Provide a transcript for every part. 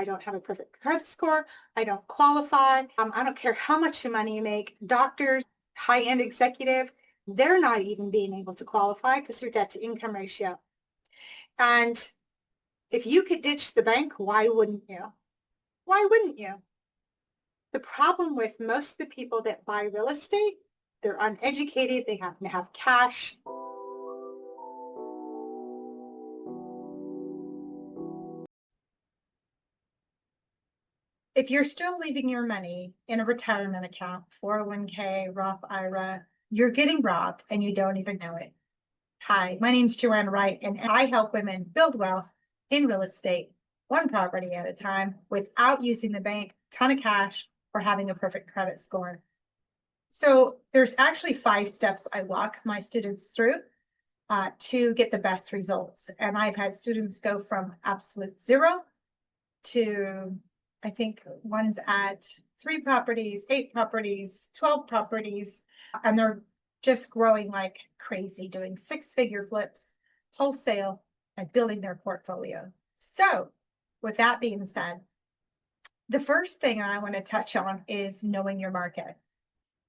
I don't have a perfect credit score. I don't qualify. I don't care how much money you make. Doctors, high-end executive, they're not even being able to qualify because their debt to income ratio. And if you could ditch the bank, why wouldn't you? Why wouldn't you? The problem with most of the people that buy real estate, they're uneducated, they happen to have cash. If you're still leaving your money in a retirement account, 401k, Roth IRA, you're getting robbed and you don't even know it. Hi, my name's Joanna Wright, and I help women build wealth in real estate, one property at a time, without using the bank, ton of cash, or having a perfect credit score. So there's actually 5 steps I walk my students through to get the best results. And I've had students go from absolute zero to, I think one's at 3 properties, 8 properties, 12 properties, and they're just growing like crazy, doing 6-figure flips, wholesale, and building their portfolio. So with that being said, the first thing I want to touch on is knowing your market.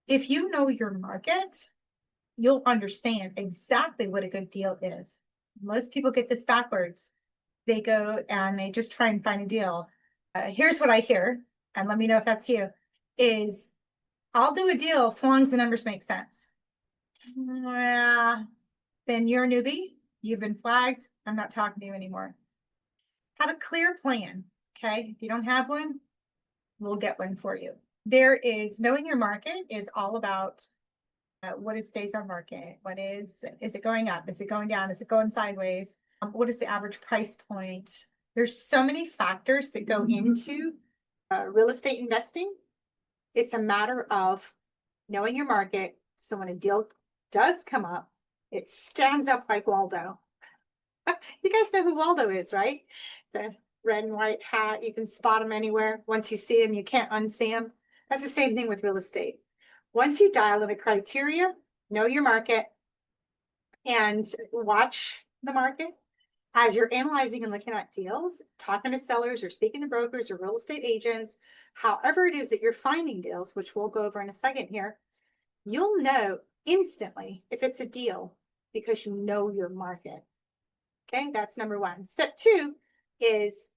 If you know your market, you'll understand exactly what a good deal is. Most people get this backwards. They go and they just try and find a deal. Here's what I hear, and let me know if that's you, is I'll do a deal so long as the numbers make sense. Then you're a newbie. You've been flagged. I'm not talking to you anymore. Have a clear plan, okay? If you don't have one, we'll get one for you. Knowing your market is all about what is days on market? Is it going up? Is it going down? Is it going sideways? What is the average price point? There's so many factors that go into real estate investing. It's a matter of knowing your market. So when a deal does come up, it stands up like Waldo. You guys know who Waldo is, right? The red and white hat. You can spot him anywhere. Once you see him, you can't unsee him. That's the same thing with real estate. Once you dial in a criteria, know your market, and watch the market as you're analyzing and looking at deals, talking to sellers or speaking to brokers or real estate agents, however it is that you're finding deals, which we'll go over in a second here, you'll know instantly if it's a deal because you know your market. Okay, that's number 1. Step 2 is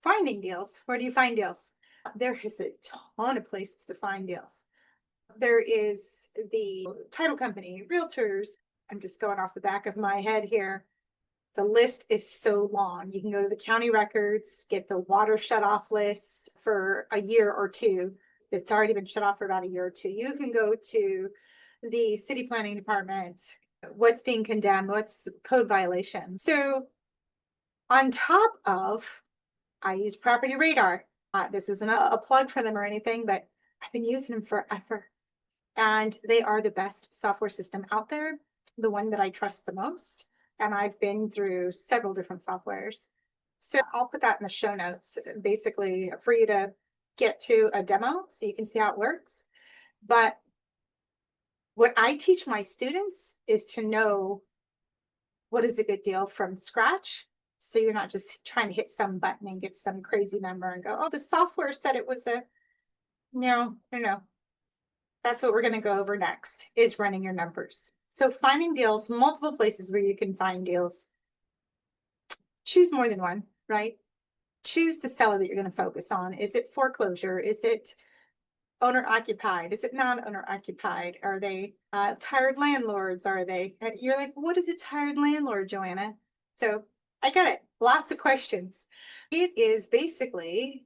finding deals. Where do you find deals? There is a ton of places to find deals. There is the title company, realtors. I'm just going off the back of my head here. The list is so long. You can go to the county records, get the water shut off list for a year or 2. It's already been shut off for about a year or 2. You can go to the city planning department, what's being condemned, what's code violation. So on top of, I use Property Radar. This isn't a plug for them or anything, but I've been using them forever. And they are the best software system out there, the one that I trust the most. And I've been through several different softwares. So I'll put that in the show notes, basically for you to get to a demo so you can see how it works. But what I teach my students is to know what is a good deal from scratch. So you're not just trying to hit some button and get some crazy number and go, oh, the software said it was no. That's what we're going to go over next, is running your numbers. So finding deals, multiple places where you can find deals. Choose more than one, right? Choose the seller that you're going to focus on. Is it foreclosure? Is it owner occupied? Is it non-owner occupied? Are they tired landlords? You're like, what is a tired landlord, Joanna? So I get it. Lots of questions. It is basically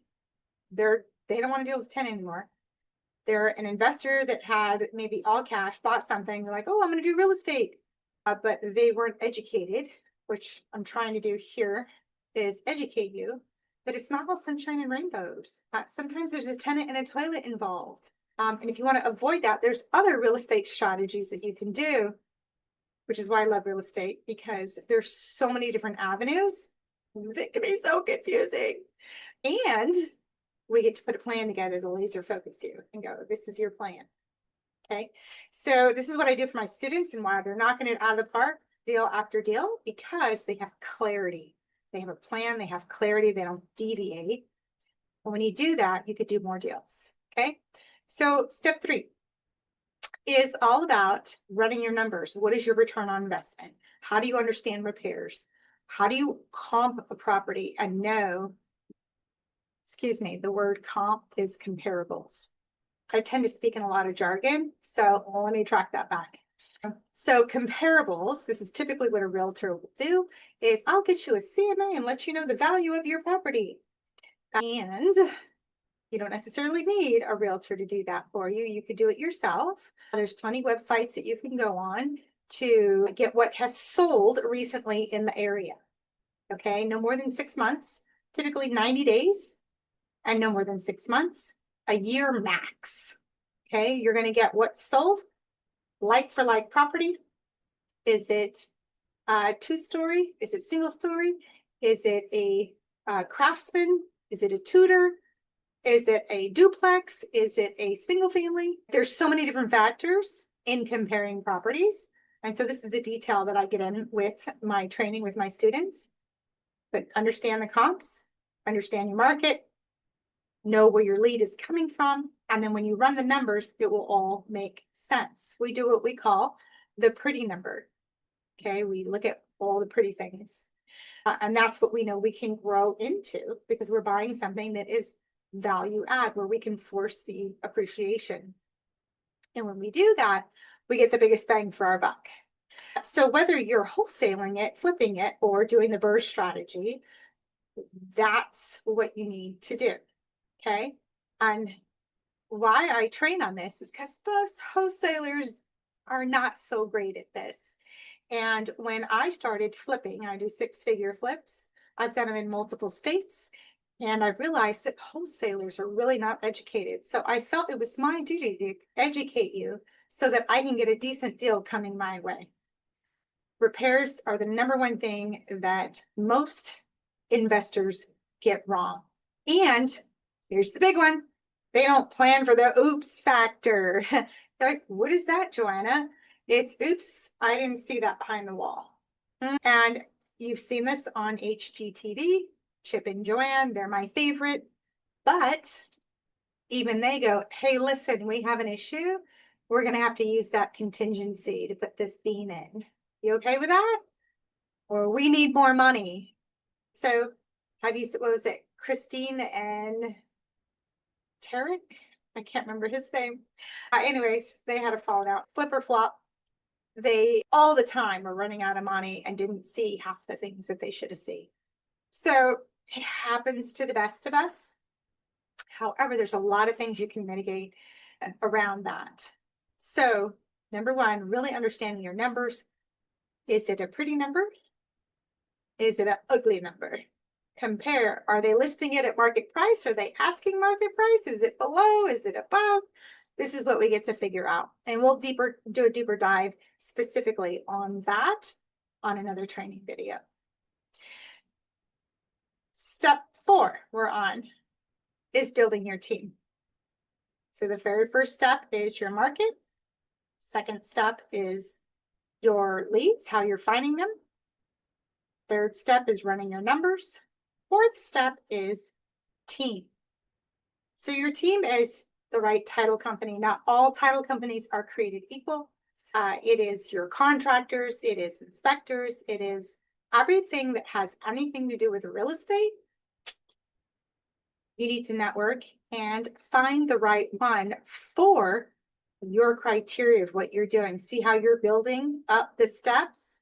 they don't want to deal with tenant anymore. They're an investor that had maybe all cash, bought something. They're like, oh, I'm going to do real estate. But they weren't educated, which I'm trying to do here is educate you that it's not all sunshine and rainbows. Sometimes there's a tenant and a toilet involved. And if you want to avoid that, there's other real estate strategies that you can do, which is why I love real estate, because there's so many different avenues that can be so confusing. And we get to put a plan together to laser focus you and go, this is your plan. Okay. So this is what I do for my students and why they're knocking it out of the park deal after deal, because they have clarity. They have a plan, they have clarity, they don't deviate. And when you do that, you could do more deals. Okay. So step 3 is all about running your numbers. What is your return on investment? How do you understand repairs? How do you comp a property and know, excuse me, the word comp is comparables. I tend to speak in a lot of jargon, so let me track that back. So comparables, this is typically what a realtor will do, is I'll get you a CMA and let you know the value of your property. And you don't necessarily need a realtor to do that for you. You could do it yourself. There's plenty of websites that you can go on to get what has sold recently in the area. Okay, no more than 6 months, typically 90 days, and no more than 6 months, a year max. Okay, you're going to get what's sold, like for like property. Is it a 2-story? Is it single story? Is it a craftsman? Is it a Tudor? Is it a duplex? Is it a single family? There's so many different factors in comparing properties. And so this is the detail that I get in with my training with my students. But understand the comps, understand your market, know where your lead is coming from. And then when you run the numbers, it will all make sense. We do what we call the pretty number. Okay, we look at all the pretty things. And that's what we know we can grow into because we're buying something that is value add where we can foresee appreciation. And when we do that, we get the biggest bang for our buck. So whether you're wholesaling it, flipping it, or doing the BRRRR strategy, that's what you need to do. Okay. And why I train on this is because most wholesalers are not so great at this. And when I started flipping, I do 6-figure flips. I've done them in multiple states. And I've realized that wholesalers are really not educated. So I felt it was my duty to educate you so that I can get a decent deal coming my way. Repairs are the #1 thing that most investors get wrong. And here's the big one. They don't plan for the oops factor. Like, what is that, Joanna? It's oops, I didn't see that behind the wall. And you've seen this on HGTV. Chip and Joanne, they're my favorite. But even they go, hey, listen, we have an issue. We're going to have to use that contingency to put this beam in. You okay with that? Or we need more money. So have you, what was it? Christine and Tarek? I can't remember his name. Anyways, they had a falling out. Flip or flop. They all the time were running out of money and didn't see half the things that they should have seen. So it happens to the best of us. However, there's a lot of things you can mitigate around that. So #1, really understanding your numbers. Is it a pretty number? Is it an ugly number? Compare, are they listing it at market price? Are they asking market price? Is it below? Is it above? This is what we get to figure out. And we'll do a deeper dive specifically on that on another training video. Step 4 we're on is building your team. So the very first step is your market. Second step is your leads, how you're finding them. Third step is running your numbers. Fourth step is team. So your team is the right title company. Not all title companies are created equal. It is your contractors, it is inspectors, it is everything that has anything to do with real estate. You need to network and find the right one for your criteria of what you're doing. See how you're building up the steps.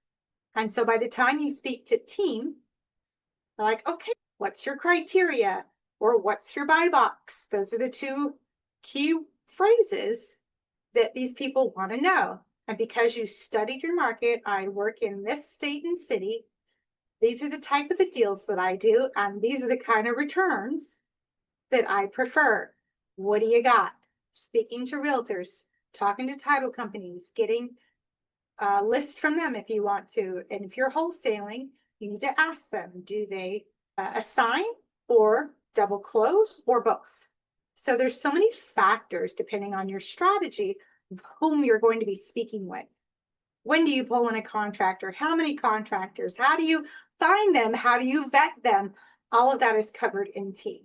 And so by the time you speak to team, they're like, okay, what's your criteria? Or what's your buy box? Those are the 2 key phrases that these people want to know. And because you studied your market, I work in this state and city. These are the type of the deals that I do. And these are the kind of returns that I prefer. What do you got? Speaking to realtors, talking to title companies, getting a list from them if you want to. And if you're wholesaling, you need to ask them, do they assign or double close or both? So there's so many factors depending on your strategy of whom you're going to be speaking with. When do you pull in a contractor? How many contractors? How do you find them? How do you vet them? All of that is covered in team.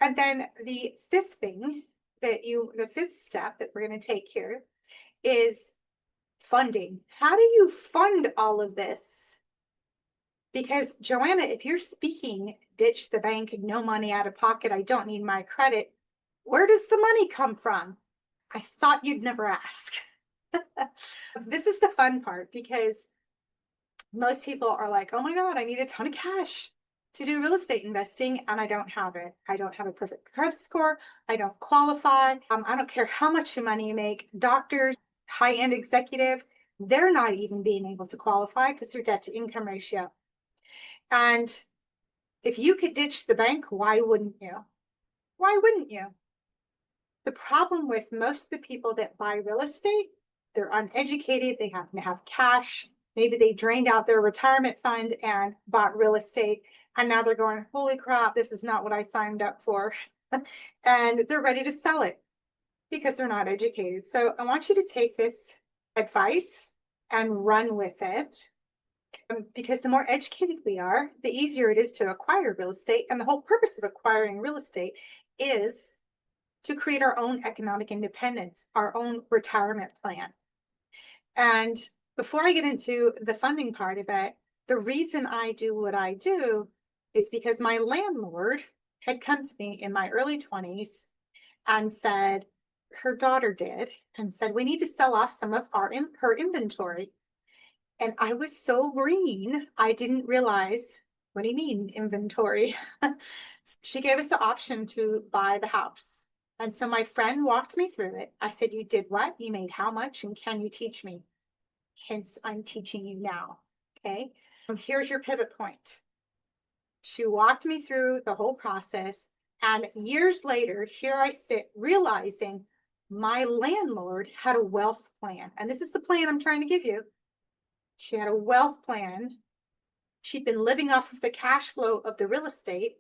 And then the fifth thing the fifth step that we're going to take here is funding. How do you fund all of this? Because Joanna, if you're speaking, ditch the bank, no money out of pocket, I don't need my credit, where does the money come from? I thought you'd never ask. This is the fun part, because most people are like, oh my God, I need a ton of cash to do real estate investing, and I don't have it. I don't have a perfect credit score. I don't qualify. I don't care how much money you make. Doctors, high-end executive, they're not even being able to qualify because their debt to income ratio. And if you could ditch the bank, why wouldn't you? Why wouldn't you? The problem with most of the people that buy real estate, they're uneducated, they happen to have cash. Maybe they drained out their retirement fund and bought real estate. And now they're going, holy crap, this is not what I signed up for. And they're ready to sell it because they're not educated. So I want you to take this advice and run with it. Because the more educated we are, the easier it is to acquire real estate. And the whole purpose of acquiring real estate is to create our own economic independence, our own retirement plan. And before I get into the funding part of it, the reason I do what I do is because my landlord had come to me in my early 20s and said, her daughter did, and said, we need to sell off some of her inventory. And I was so green, I didn't realize, what do you mean inventory? She gave us the option to buy the house. And so my friend walked me through it. I said, you did what? You made how much? And can you teach me? Hence, I'm teaching you now. Okay. And here's your pivot point. She walked me through the whole process. And years later, here I sit realizing my landlord had a wealth plan. And this is the plan I'm trying to give you. She had a wealth plan. She'd been living off of the cash flow of the real estate.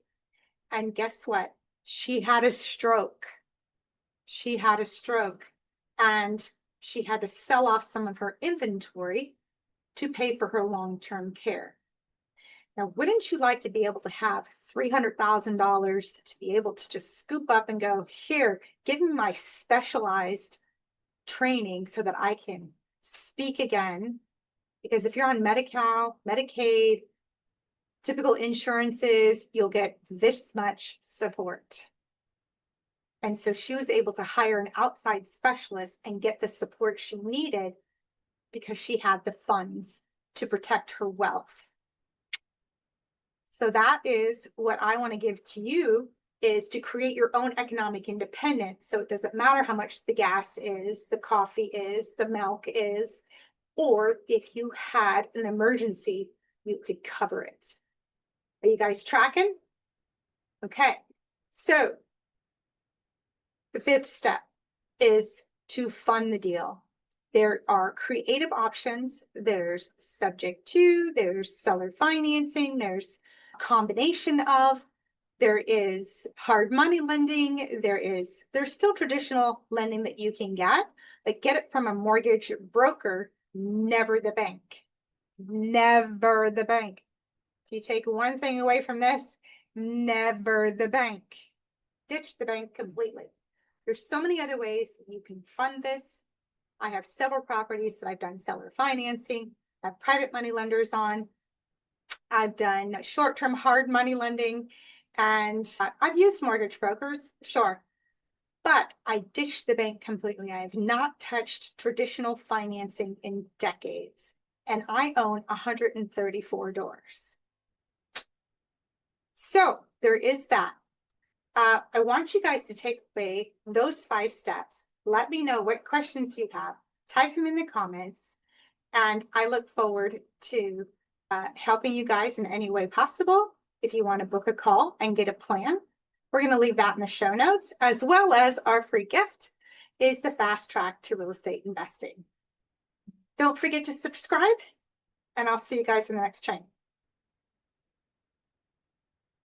And guess what? She had a stroke. She had a stroke, and she had to sell off some of her inventory to pay for her long-term care. Now, wouldn't you like to be able to have $300,000 to be able to just scoop up and go, here, give me my specialized training so that I can speak again? Because if you're on Medi-Cal, Medicaid, typical insurances, you'll get this much support. And so she was able to hire an outside specialist and get the support she needed because she had the funds to protect her wealth. So that is what I want to give to you, is to create your own economic independence. So it doesn't matter how much the gas is, the coffee is, the milk is, or if you had an emergency, you could cover it. Are you guys tracking? Okay, so the fifth step is to fund the deal. There are creative options. There's subject to, there's seller financing, there's a combination of, there is hard money lending, there's still traditional lending that you can get, but get it from a mortgage broker, never the bank. Never the bank. If you take one thing away from this, never the bank. Ditch the bank completely. There's so many other ways you can fund this. I have several properties that I've done seller financing, I have private money lenders on. I've done short-term hard money lending, and I've used mortgage brokers, sure, but I ditched the bank completely. I have not touched traditional financing in decades, and I own 134 doors. So there is that. I want you guys to take away those 5 steps. Let me know what questions you have. Type them in the comments. And I look forward to helping you guys in any way possible. If you want to book a call and get a plan, we're going to leave that in the show notes, as well as our free gift is the fast track to real estate investing. Don't forget to subscribe, and I'll see you guys in the next training.